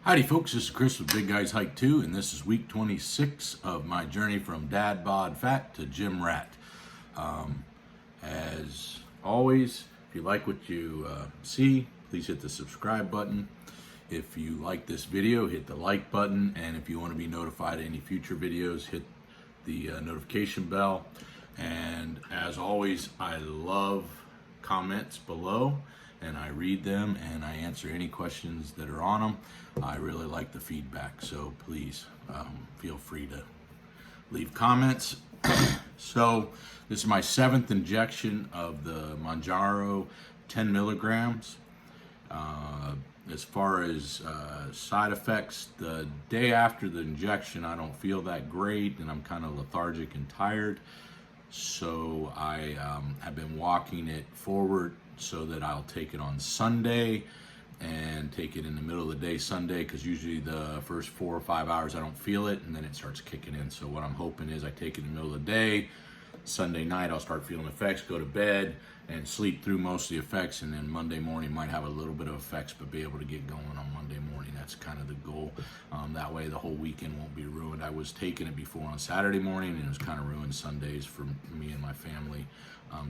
Howdy folks, this is Chris with Big Guys Hike 2, and this is week 26 of my journey from dad bod fat to gym rat. As always, if you like what you see, please hit the subscribe button. If you like this video, hit the like button, and if you want to be notified of any future videos, hit the notification bell. And as always, I love comments below, and I read them and I answer any questions that are on them. I really like the feedback, so please feel free to leave comments. So this is my 7th injection of the Mounjaro 10 milligrams. As far as side effects, the day after the injection I don't feel that great and I'm kind of lethargic and tired. So I have been walking it forward so that I'll take it on Sunday and take it in the middle of the day Sunday, because usually the first 4 or 5 hours I don't feel it and then it starts kicking in. So what I'm hoping is I take it in the middle of the day, Sunday night I'll start feeling effects, go to bed and sleep through most of the effects, and then Monday morning might have a little bit of effects but be able to get going on Monday morning. That's kind of the goal. That way the whole weekend won't be ruined. I was taking it before on Saturday morning and it was kind of ruined Sundays for me and my family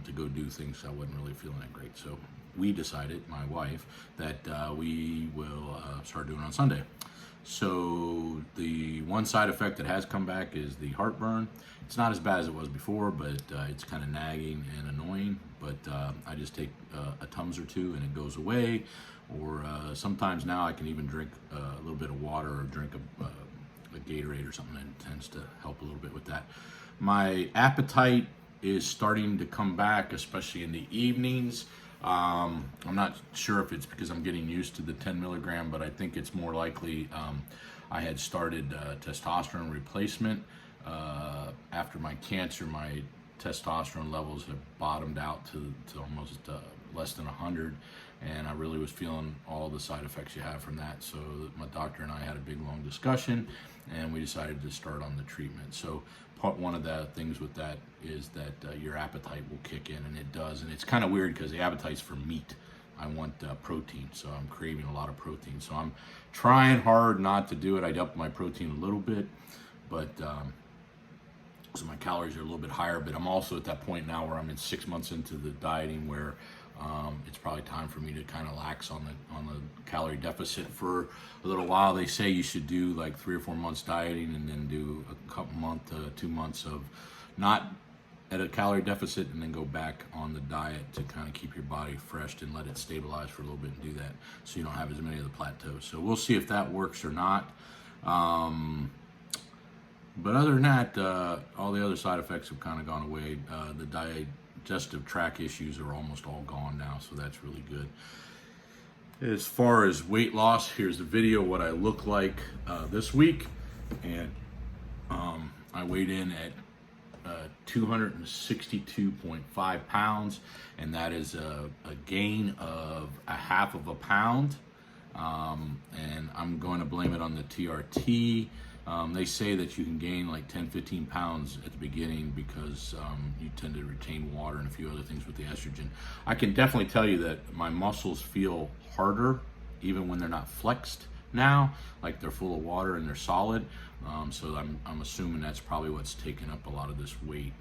to go do things. I wasn't really feeling that great. So we decided, my wife, that we will start doing it on Sunday. So the one side effect that has come back is the heartburn. It's not as bad as it was before, but it's kind of nagging and annoying. But I just take a Tums or two and it goes away. Or sometimes now I can even drink a little bit of water or drink a Gatorade or something, and it tends to help a little bit with that. My appetite is starting to come back, especially in the evenings. I'm not sure if it's because I'm getting used to the 10 milligram, but I think it's more likely I had started testosterone replacement. After my cancer, my testosterone levels have bottomed out to almost less than 100, and I really was feeling all the side effects you have from that. So my doctor and I had a big long discussion, and we decided to start on the treatment. So one of the things with that is that your appetite will kick in, and it does. And it's kind of weird because the appetite's for meat. I want protein, so I'm craving a lot of protein. So I'm trying hard not to do it. I up my protein a little bit, but so my calories are a little bit higher. But I'm also at that point now where I'm in 6 months into the dieting where it's probably time for me to kind of lax on the calorie deficit for a little while. They say you should do like 3 or 4 months dieting and then do a couple months, 2 months of not at a calorie deficit, and then go back on the diet to kind of keep your body fresh and let it stabilize for a little bit and do that so you don't have as many of the plateaus. So we'll see if that works or not. But other than that, all the other side effects have kind of gone away. The digestive tract issues are almost all gone now, so that's really good. As far as weight loss, here's the video what I look like this week, and I weighed in at 262.5 pounds, and that is a gain of a half of a pound, and I'm going to blame it on the TRT. They say that you can gain like 10-15 pounds at the beginning because you tend to retain water and a few other things with the estrogen. I can definitely tell you that my muscles feel harder even when they're not flexed now, like they're full of water and they're solid. So I'm assuming that's probably what's taken up a lot of this weight.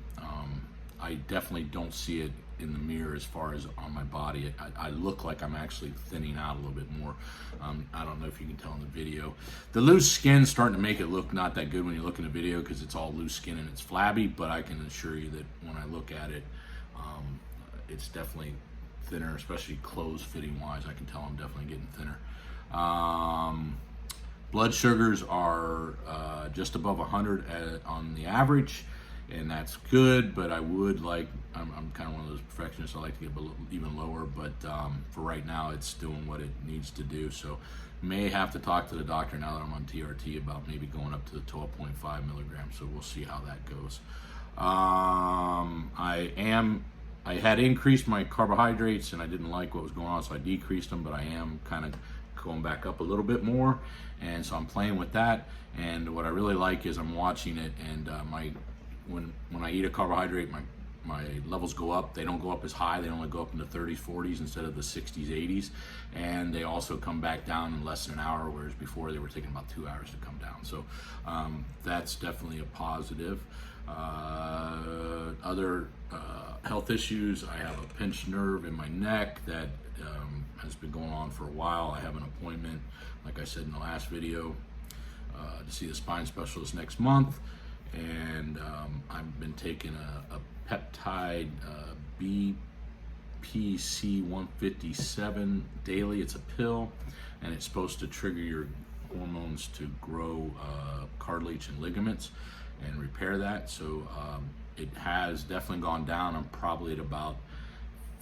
I definitely don't see it in the mirror as far as on my body. I look like I'm actually thinning out a little bit more. I don't know if you can tell in the video. The loose skin's starting to make it look not that good when you look in the video because it's all loose skin and it's flabby, but I can assure you that when I look at it, it's definitely thinner, especially clothes fitting wise. I can tell I'm definitely getting thinner. Blood sugars are just above 100 on the average, and that's good, but I would like, I'm kind of one of those perfectionists, I like to get a little, even lower, but for right now it's doing what it needs to do. So may have to talk to the doctor now that I'm on TRT about maybe going up to the 12.5 milligrams, so we'll see how that goes. I had increased my carbohydrates and I didn't like what was going on, so I decreased them, but I am kind of going back up a little bit more, and so I'm playing with that. And what I really like is I'm watching it, and when I eat a carbohydrate, my my levels go up. They don't go up as high. They only go up in the 30s, 40s instead of the 60s, 80s. And they also come back down in less than an hour, whereas before they were taking about 2 hours to come down. So that's definitely a positive. Other health issues, I have a pinched nerve in my neck that has been going on for a while. I have an appointment, like I said in the last video, to see the spine specialist next month. And I've been taking a peptide BPC 157 daily. It's a pill, and it's supposed to trigger your hormones to grow cartilage and ligaments and repair that. So it has definitely gone down. I'm probably at about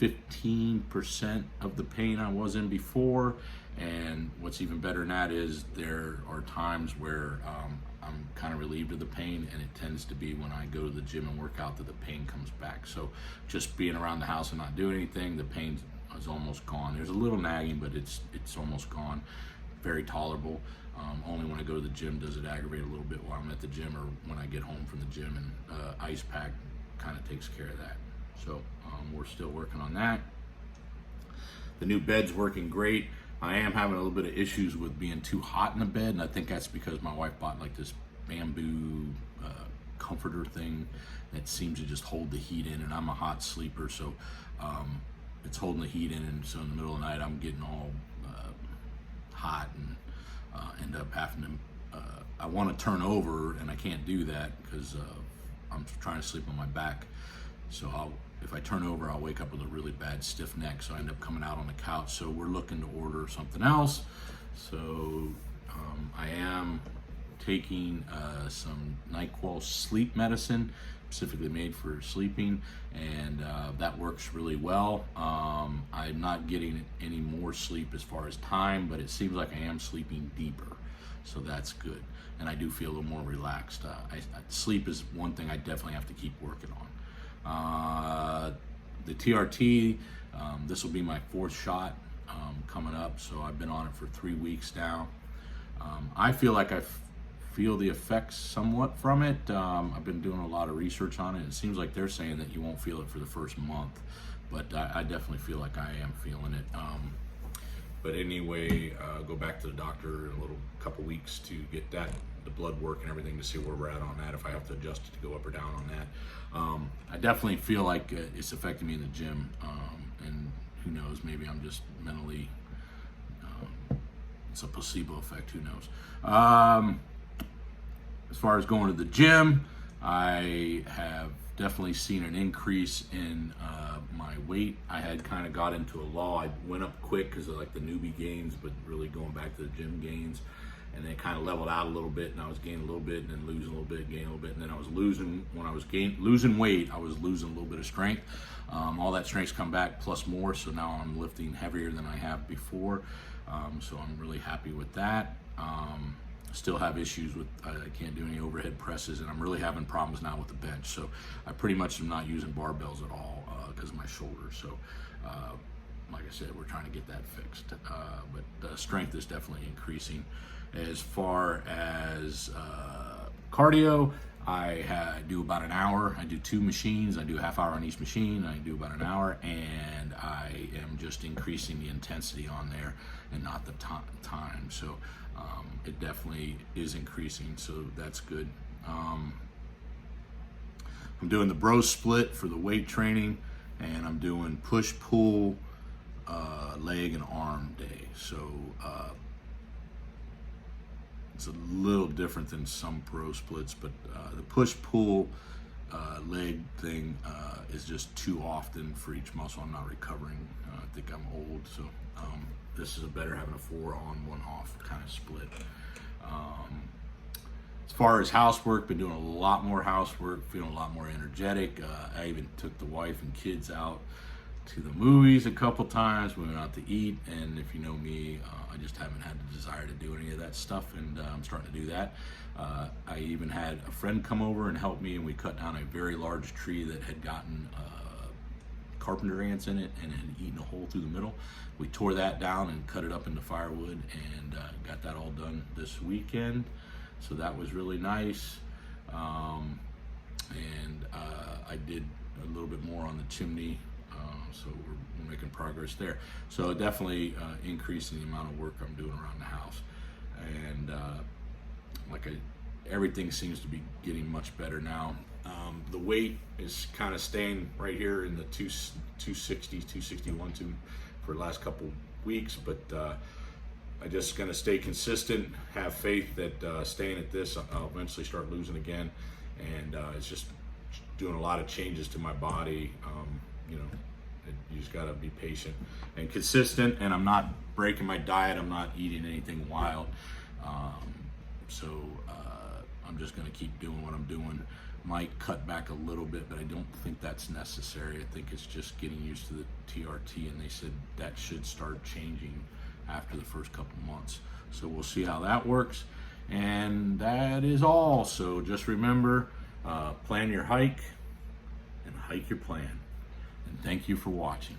15% of the pain I was in before. And what's even better than that is there are times where I'm kind of relieved of the pain, and it tends to be when I go to the gym and work out that the pain comes back. So just being around the house and not doing anything, the pain is almost gone. There's a little nagging, but it's almost gone. Very tolerable. Only when I go to the gym does it aggravate a little bit while I'm at the gym, or when I get home from the gym, and ice pack kind of takes care of that. So we're still working on that. The new bed's working great. I am having a little bit of issues with being too hot in the bed, and I think that's because my wife bought like this bamboo comforter thing that seems to just hold the heat in, and I'm a hot sleeper, so it's holding the heat in, and so in the middle of the night I'm getting all hot and end up having to, I want to turn over, and I can't do that because I'm trying to sleep on my back. So if I turn over, I'll wake up with a really bad stiff neck, so I end up coming out on the couch. So we're looking to order something else. So I am taking some NyQuil sleep medicine, specifically made for sleeping, and that works really well. I'm not getting any more sleep as far as time, but it seems like I am sleeping deeper, so that's good. And I do feel a little more relaxed. Sleep is one thing I definitely have to keep working on. The TRT, this will be my 4th shot coming up, so I've been on it for 3 weeks now. I feel like I feel the effects somewhat from it. I've been doing a lot of research on it. It seems like they're saying that you won't feel it for the first month, but I definitely feel like I am feeling it. But anyway, go back to the doctor in a couple weeks to get the blood work and everything, to see where we're at on that, if I have to adjust it to go up or down on that. I definitely feel like it's affecting me in the gym, and who knows, maybe I'm just mentally, it's a placebo effect, who knows. As far as going to the gym, I have definitely seen an increase in my weight. I had kind of got into a lull. I went up quick because of like the newbie gains, but really going back to the gym gains. And then it kind of leveled out a little bit, and I was gaining a little bit, and then losing a little bit, gaining a little bit, and then I was losing. When I was losing weight, I was losing a little bit of strength. All that strength's come back plus more, so now I'm lifting heavier than I have before. So I'm really happy with that. Still have issues with, I can't do any overhead presses, and I'm really having problems now with the bench. So I pretty much am not using barbells at all because of my shoulders. So like I said, we're trying to get that fixed. But strength is definitely increasing. As far as cardio, I do about an hour. I do 2 machines. I do a half hour on each machine. I do about an hour, and I am just increasing the intensity on there and not the time. So it definitely is increasing, so that's good. I'm doing the bro split for the weight training, and I'm doing push-pull, leg and arm day. So it's a little different than some pro splits, but the push-pull leg thing is just too often for each muscle. I'm not recovering. I think I'm old, so this is better having a 4 on, 1 off kind of split. As far as housework, been doing a lot more housework, feeling a lot more energetic. I even took the wife and kids out to the movies a couple times. We went out to eat, and if you know me, I just haven't had the desire to do any of that stuff, and I'm starting to do that. I even had a friend come over and help me, and we cut down a very large tree that had gotten carpenter ants in it and had eaten a hole through the middle. We tore that down and cut it up into firewood, and got that all done this weekend. So that was really nice. And I did a little bit more on the chimney, so we're making progress there. So definitely increasing the amount of work I'm doing around the house, and everything seems to be getting much better now. The weight is kind of staying right here in the 260, 261 for the last couple weeks, but I'm just going to stay consistent, have faith that staying at this, I'll eventually start losing again, and it's just doing a lot of changes to my body. You know, you just got to be patient and consistent, and I'm not breaking my diet. I'm not eating anything wild. So I'm just going to keep doing what I'm doing. Might cut back a little bit, but I don't think that's necessary. I think it's just getting used to the TRT, and they said that should start changing after the first couple months. So we'll see how that works. And that is all. So just remember, plan your hike and hike your plan. And thank you for watching.